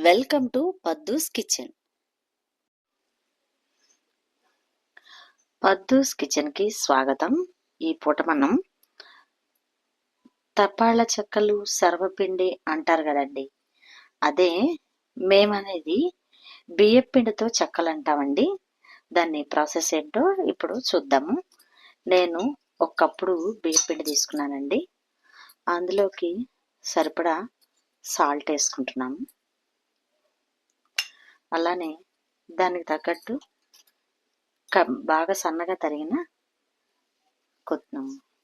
Welcome to Paddu's kitchen. Paddu's కిచెన్కి స్వాగతం. ఈ పూట మనం తప్పాళ్ళ చెక్కలు సర్వపిండి అంటారు కదండి, అదే మేమనేది బియ్యపిండితో చెక్కలు అంటామండి. దాన్ని ప్రాసెస్ ఏంటో ఇప్పుడు చూద్దాము. నేను ఒకప్పుడు బియ్యపిండి తీసుకున్నానండి. అందులోకి సరిపడా సాల్ట్ వేసుకుంటున్నాము. అలానే దానికి తగ్గట్టు బాగా సన్నగా తరిగిన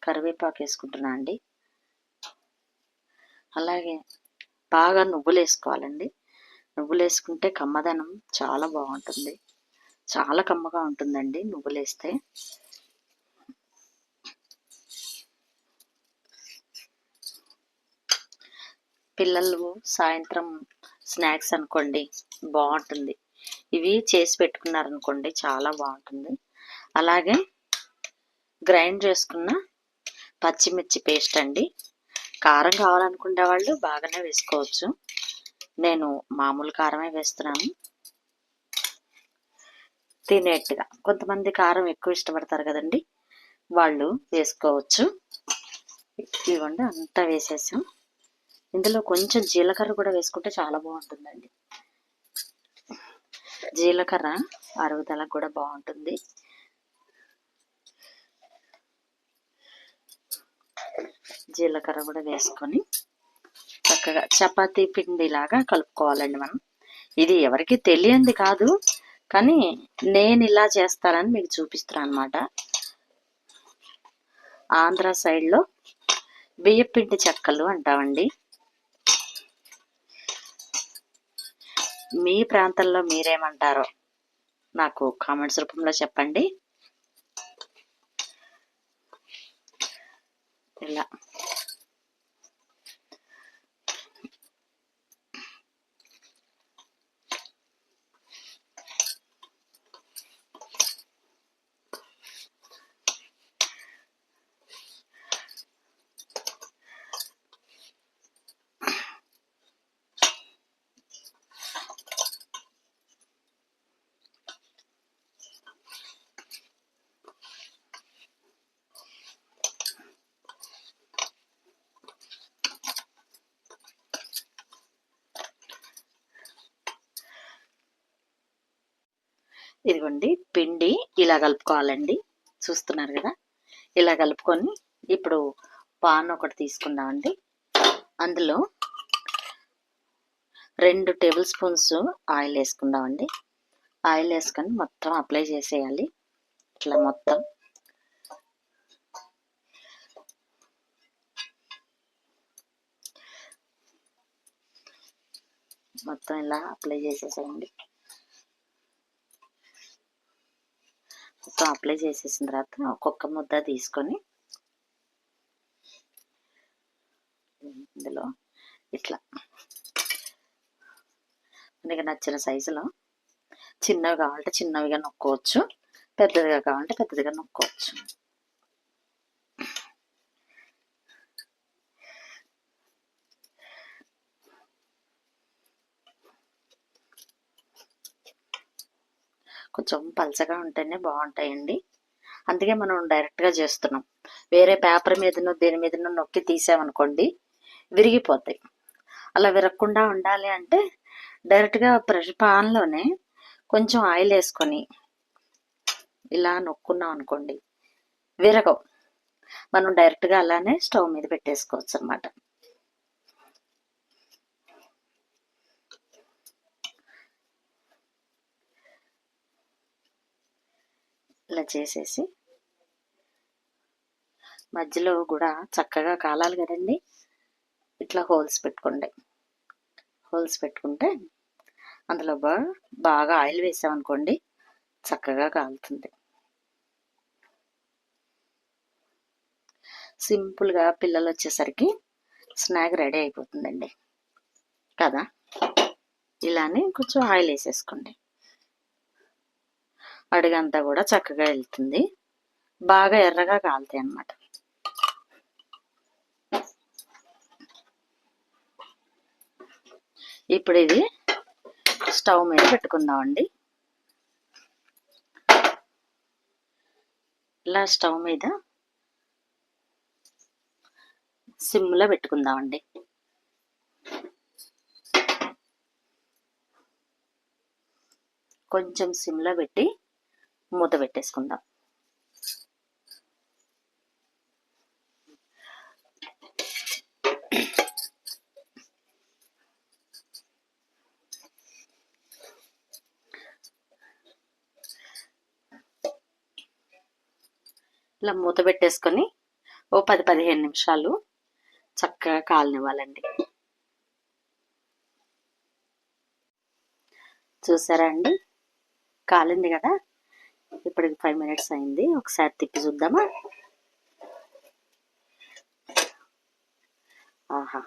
కరివేపాకు వేసుకుంటున్నా అండి. అలాగే బాగా నువ్వులు వేసుకోవాలండి. నువ్వులు వేసుకుంటే కమ్మదనం చాలా బాగుంటుంది, చాలా కమ్మగా ఉంటుందండి నువ్వులు వేస్తే. పిల్లలు సాయంత్రం స్నాక్స్ అనుకోండి బాగుంటుంది. ఇవి చేసి పెట్టుకున్నారనుకోండి చాలా బాగుంటుంది. అలాగే గ్రైండ్ చేసుకున్న పచ్చిమిర్చి పేస్ట్ అండి. కారం కావాలనుకునే వాళ్ళు బాగానే వేసుకోవచ్చు. నేను మామూలు కారమే వేస్తున్నాను. తినేట్టుగా, కొంతమంది కారం ఎక్కువ ఇష్టపడతారు కదండి, వాళ్ళు వేసుకోవచ్చు. ఇవ్వండి అంతా వేసేసాం. ఇందులో కొంచెం జీలకర్ర కూడా వేసుకుంటే చాలా బాగుంటుందండి. జీలకర్ర అరుగుదలకు కూడా బాగుంటుంది. జీలకర్ర కూడా వేసుకొని చక్కగా చపాతీ పిండిలాగా కలుపుకోవాలండి మనం. ఇది ఎవరికి తెలియంది కాదు, కానీ నేను ఇలా చేస్తానని మీకు చూపిస్తున్నాను అనమాట. ఆంధ్ర సైడ్లో బియ్యపిండి చెక్కలు అంటామండి. మీ ప్రాంతంలో మీరేమంటారో నాకు కామెంట్స్ రూపంలో చెప్పండి. ఇలా ఇదిగోండి పిండి ఇలా కలుపుకోవాలండి. చూస్తున్నారు కదా, ఇలా కలుపుకొని ఇప్పుడు పాన్ ఒకటి తీసుకుందామండి. అందులో 2 టేబుల్ స్పూన్స్ ఆయిల్ వేసుకుందామండి. ఆయిల్ వేసుకొని మొత్తం అప్లై చేసేయాలి. ఇట్లా మొత్తం ఇలా అప్లై చేసేసేయండి. మొత్తం అప్లై చేసేసిన తర్వాత ఒక్కొక్క ముద్ద తీసుకొని ఇందులో ఇట్లా మనకి నచ్చిన సైజులో, చిన్నవి కావాలంటే చిన్నవిగా నొక్కోవచ్చు, పెద్దదిగా కావాలంటే పెద్దదిగా నొక్కోవచ్చు. కొంచెం పలచగా ఉంటేనే బాగుంటాయండి, అందుకే మనం డైరెక్ట్గా చేస్తున్నాం. వేరే పేపర్ మీదనో దేని మీదనో నొక్కి తీసామనుకోండి విరిగిపోతాయి. అలా విరగకుండా ఉండాలి అంటే డైరెక్ట్గా పాన్లోనే కొంచెం ఆయిల్ వేసుకొని ఇలా నొక్కున్నాం అనుకోండి విరగవు. మనం డైరెక్ట్గా అలానే స్టవ్ మీద పెట్టేసుకోవచ్చు అన్నమాట. ఇలా చేసేసి మధ్యలో కూడా చక్కగా కాలాలి కదండి, ఇట్లా హోల్స్ పెట్టుకోండి. హోల్స్ పెట్టుకుంటే అందులో బాగా ఆయిల్ వేసామనుకోండి చక్కగా కాలుతుంది. సింపుల్గా పిల్లలు వచ్చేసరికి స్నాక్ రెడీ అయిపోతుందండి కదా. ఇలానే కొంచెం ఆయిల్ వేసేసుకోండి. అడుగంతా కూడా చక్కగా వెళ్తుంది, బాగా ఎర్రగా కాలుతాయి అన్నమాట. ఇప్పుడు ఇది స్టవ్ మీద పెట్టుకుందామండి. ఇలా స్టవ్ మీద సిమ్లో పెట్టుకుందామండి. కొంచెం సిమ్లో పెట్టి మూత పెట్టేసుకుందాం. ఇలా మూత పెట్టేసుకొని ఓ 10-15 నిమిషాలు చక్కగా కాలనివ్వాలండి. చూసారా అండి, కాలింది కదా. ఇప్పటికి 5 మినిట్స్ అయింది. ఒకసారి తిప్పి చూద్దామా. ఆహా,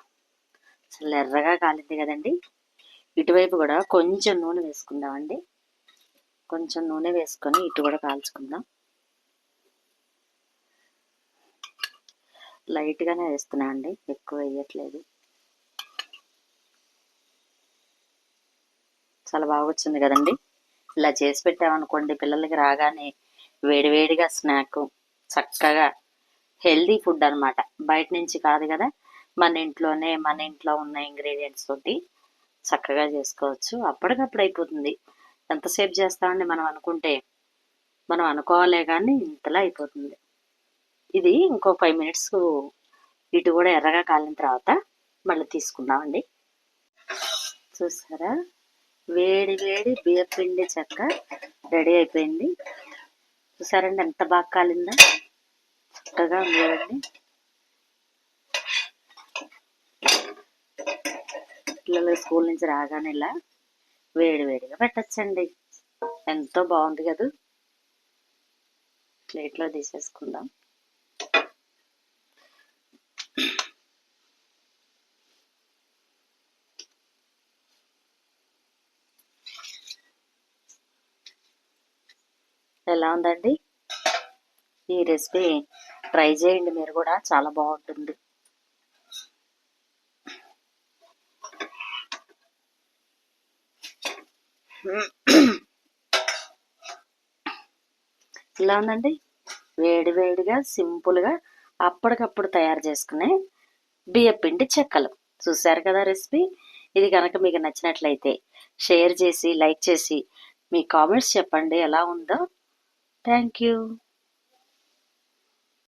అసలు ఎర్రగా కాలింది కదండి. ఇటువైపు కూడా కొంచెం నూనె వేసుకుందామండి. కొంచెం నూనె వేసుకొని ఇటు కూడా కాల్చుకుందాం. లైట్గానే వేస్తున్నా అండి, ఎక్కువ వేయట్లేదు. చాలా బాగా వచ్చింది కదండి. ఇలా చేసి పెట్టామనుకోండి, పిల్లలకి రాగానే వేడివేడిగా స్నాక్, చక్కగా హెల్దీ ఫుడ్ అనమాట. బయట నుంచి కాదు కదా, మన ఇంట్లో ఉన్న ఇంగ్రీడియంట్స్ తోటి చక్కగా చేసుకోవచ్చు. అప్పటికప్పుడు అయిపోతుంది. ఎంతసేపు చేస్తామండి మనం అనుకుంటే. మనం అనుకోవాలే కానీ ఇంతలా అయిపోతుంది. ఇది ఇంకో 5 మినిట్స్ ఇటు కూడా ఎర్రగా కాలిన తర్వాత మళ్ళీ తీసుకుందామండి. చూసారా, వేడి వేడి బియ్యం పిండి చెక్క రెడీ అయిపోయింది. చూసారండి ఎంత బాగా కాలిందో, చక్కగా ఉంది కదండి. పిల్లలు స్కూల్ నుంచి రాగానే ఇలా వేడి వేడిగా పెట్టచ్చండి. ఎంతో బాగుంది కదా. ప్లేట్లో తీసేసుకుందాం. ఎలా ఉందండి ఈ రెసిపీ? ట్రై చేయండి మీరు కూడా, చాలా బాగుంటుంది. ఇలా ఉందండి, వేడి వేడిగా సింపుల్గా అప్పటికప్పుడు తయారు చేసుకునే బియ్యపిండి చెక్కలు. చూశారు కదా రెసిపీ. ఇది కనుక మీకు నచ్చినట్లయితే షేర్ చేసి, లైక్ చేసి, మీ కామెంట్స్ చెప్పండి ఎలా ఉందో. Thank you.